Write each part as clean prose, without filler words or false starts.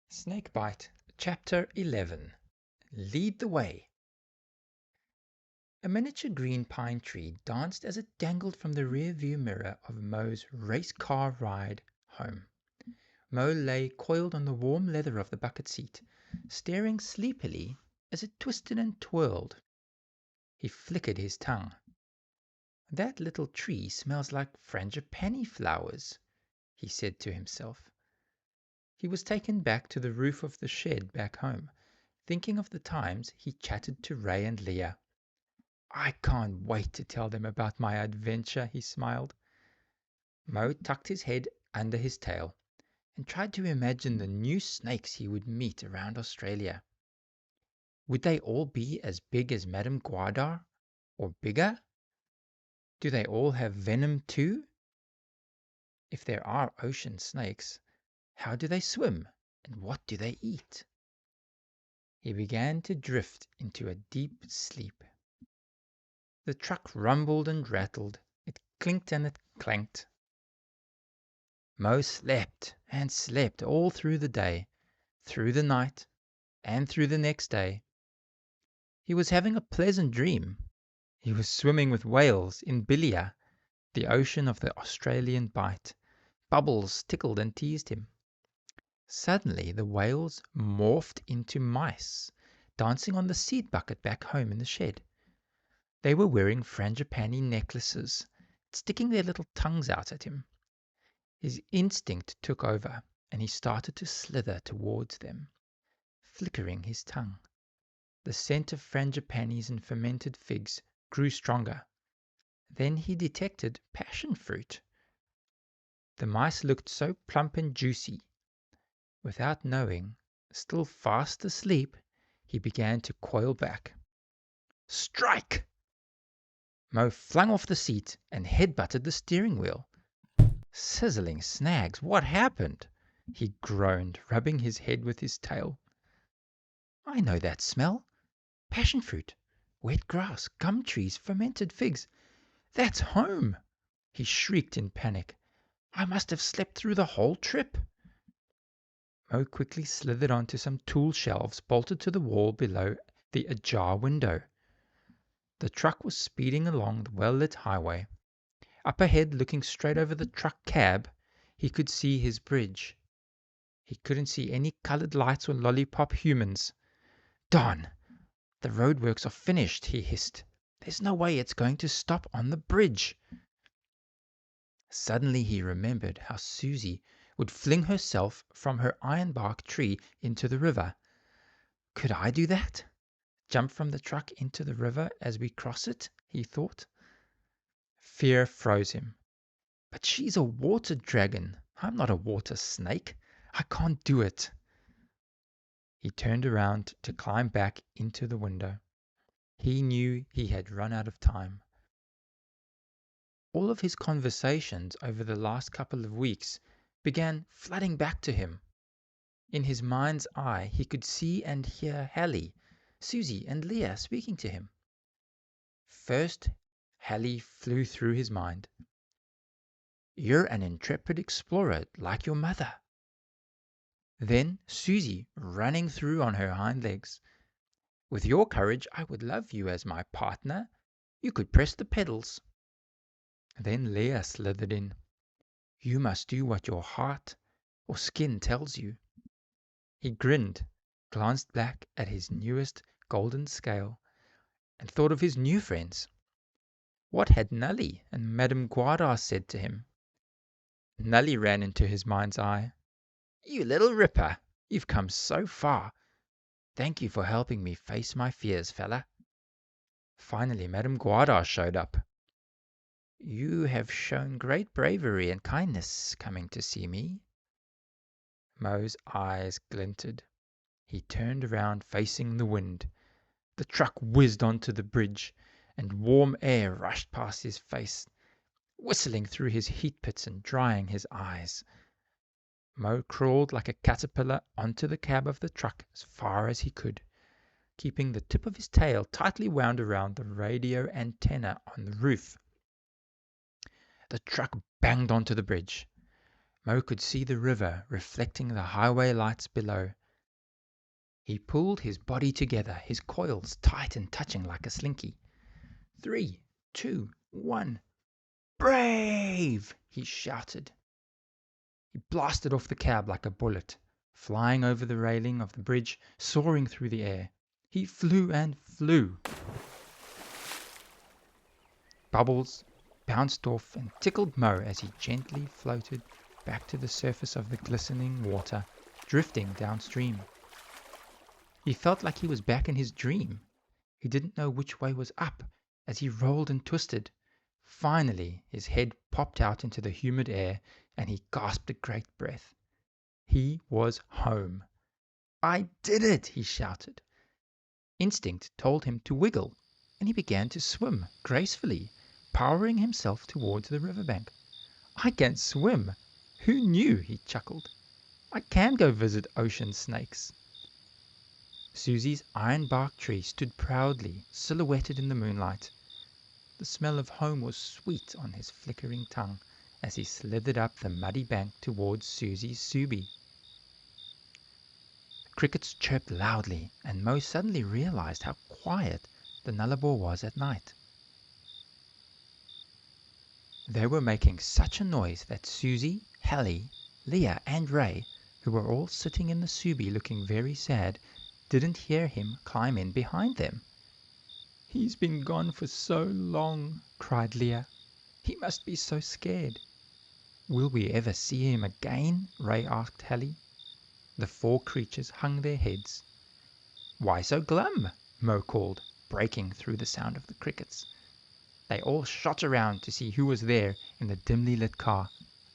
Snakebite, Chapter 11. Lead the Way. A miniature green pine tree danced as it dangled from the rear-view mirror of Mo's race car ride home. Mo lay coiled on the warm leather of the bucket seat, staring sleepily as it twisted and twirled. He flickered his tongue. "That little tree smells like frangipani flowers," he said to himself. He was taken back to the roof of the shed back home, thinking of the times he chatted to Ray and Leah. "I can't wait to tell them about my adventure," he smiled. Mo tucked his head under his tail and tried to imagine the new snakes he would meet around Australia. Would they all be as big as Madame Guadar, or bigger? Do they all have venom too? If there are ocean snakes, how do they swim, and what do they eat? He began to drift into a deep sleep. The truck rumbled and rattled. It clinked and it clanked. Mo slept and slept all through the day, through the night, and through the next day. He was having a pleasant dream. He was swimming with whales in Bilia, the ocean of the Australian Bight. Bubbles tickled and teased him. Suddenly the whales morphed into mice, dancing on the seed bucket back home in the shed. They were wearing frangipani necklaces, sticking their little tongues out at him. His instinct took over, and he started to slither towards them, flickering his tongue. The scent of frangipanis and fermented figs grew stronger. Then he detected passion fruit. The mice looked so plump and juicy. Without knowing, still fast asleep, he began to coil back. "Strike!" Mo flung off the seat and head-butted the steering wheel. "Sizzling snags, what happened?" he groaned, rubbing his head with his tail. "I know that smell. Passion fruit, wet grass, gum trees, fermented figs. That's home!" he shrieked in panic. "I must have slept through the whole trip." Mo quickly slithered onto some tool shelves bolted to the wall below the ajar window. The truck was speeding along the well-lit highway. Up ahead, looking straight over the truck cab, he could see his bridge. He couldn't see any colored lights or lollipop humans. "Darn! The roadworks are finished," he hissed. "There's no way it's going to stop on the bridge." Suddenly he remembered how Susie would fling herself from her ironbark tree into the river. "Could I do that? Jump from the truck into the river as we cross it?" he thought. Fear froze him. "But she's a water dragon. I'm not a water snake. I can't do it." He turned around to climb back into the window. He knew he had run out of time. All of his conversations over the last couple of weeks began flooding back to him. In his mind's eye he could see and hear Hallie, Susie, and Leah speaking to him. First, Hallie flew through his mind. "You're an intrepid explorer like your mother." Then Susie, running through on her hind legs. "With your courage I would love you as my partner. You could press the pedals." Then Leah slithered in. "You must do what your heart or skin tells you." He grinned, glanced back at his newest golden scale, and thought of his new friends. What had Nully and Madame Guadar said to him? Nully ran into his mind's eye. "You little ripper, you've come so far. Thank you for helping me face my fears, fella." Finally, Madame Guadar showed up. "You have shown great bravery and kindness coming to see me." Mo's eyes glinted. He turned around facing the wind. The truck whizzed onto the bridge, and warm air rushed past his face, whistling through his heat pits and drying his eyes. Mo crawled like a caterpillar onto the cab of the truck as far as he could, keeping the tip of his tail tightly wound around the radio antenna on the roof. The truck banged onto the bridge. Mo could see the river reflecting the highway lights below. He pulled his body together, his coils tight and touching like a slinky. 3, 2, 1. Brave! He shouted. He blasted off the cab like a bullet, flying over the railing of the bridge, soaring through the air. He flew and flew. Bubbles bounced off and tickled Mo as he gently floated back to the surface of the glistening water, drifting downstream. He felt like he was back in his dream. He didn't know which way was up as he rolled and twisted. Finally, his head popped out into the humid air and he gasped a great breath. He was home. "I did it!" he shouted. Instinct told him to wiggle, and he began to swim gracefully, powering himself towards the riverbank. "I can swim! Who knew?" he chuckled. "I can go visit ocean snakes." Susie's ironbark tree stood proudly, silhouetted in the moonlight. The smell of home was sweet on his flickering tongue as he slithered up the muddy bank towards Susie's Subi. The crickets chirped loudly, and Mo suddenly realized how quiet the Nullarbor was at night. They were making such a noise that Susie, Hallie, Leah, and Ray, who were all sitting in the Subi looking very sad, didn't hear him climb in behind them. "He's been gone for so long," cried Leah. "He must be so scared." "Will we ever see him again?" Ray asked Hallie. The 4 creatures hung their heads. "Why so glum?" Mo called, breaking through the sound of the crickets. They all shot around to see who was there in the dimly lit car.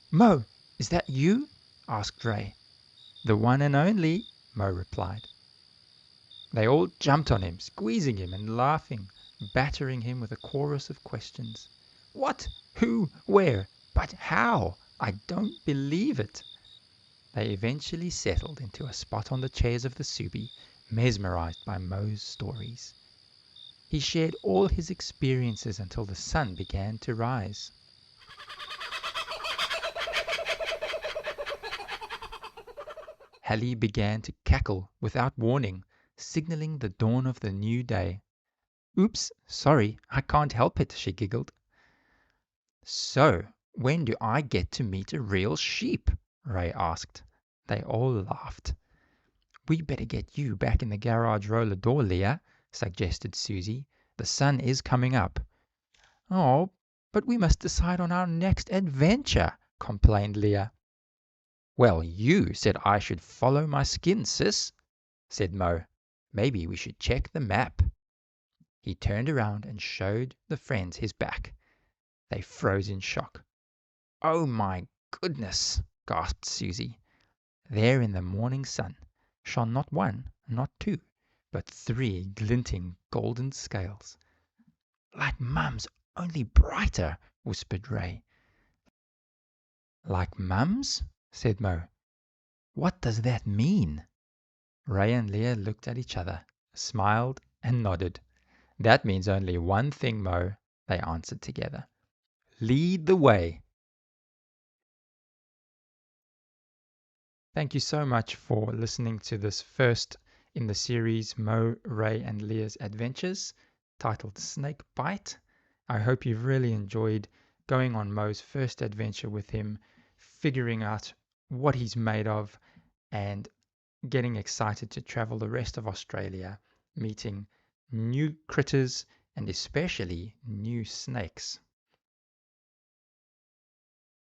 "Mo, is that you?" asked Ray. "The one and only," Mo replied. They all jumped on him, squeezing him and laughing, battering him with a chorus of questions. "What? Who? Where? But how? I don't believe it." They eventually settled into a spot on the chairs of the Subi, mesmerized by Mo's stories. He shared all his experiences until the sun began to rise. Hallie began to cackle without warning, signaling the dawn of the new day. "Oops, sorry, I can't help it," she giggled. "So, when do I get to meet a real sheep?" Ray asked. They all laughed. "We better get you back in the garage roller door, Leah," suggested Susie. "The sun is coming up." "Oh, but we must decide on our next adventure," complained Leah. "Well, you said I should follow my skin, sis," said Mo. "Maybe we should check the map." He turned around and showed the friends his back. They froze in shock. "Oh my goodness!" gasped Susie. There in the morning sun shone not 1, not 2, but 3 glinting golden scales. "Like Mum's, only brighter," whispered Ray. "Like Mum's?" said Mo. "What does that mean?" Ray and Leah looked at each other, smiled, and nodded. "That means only one thing, Mo," they answered together. "Lead the way." Thank you so much for listening to this first in the series Mo, Ray, and Leah's Adventures, titled Snake Bight. I hope you've really enjoyed going on Mo's first adventure with him, figuring out what he's made of, and getting excited to travel the rest of Australia, meeting new critters and especially new snakes.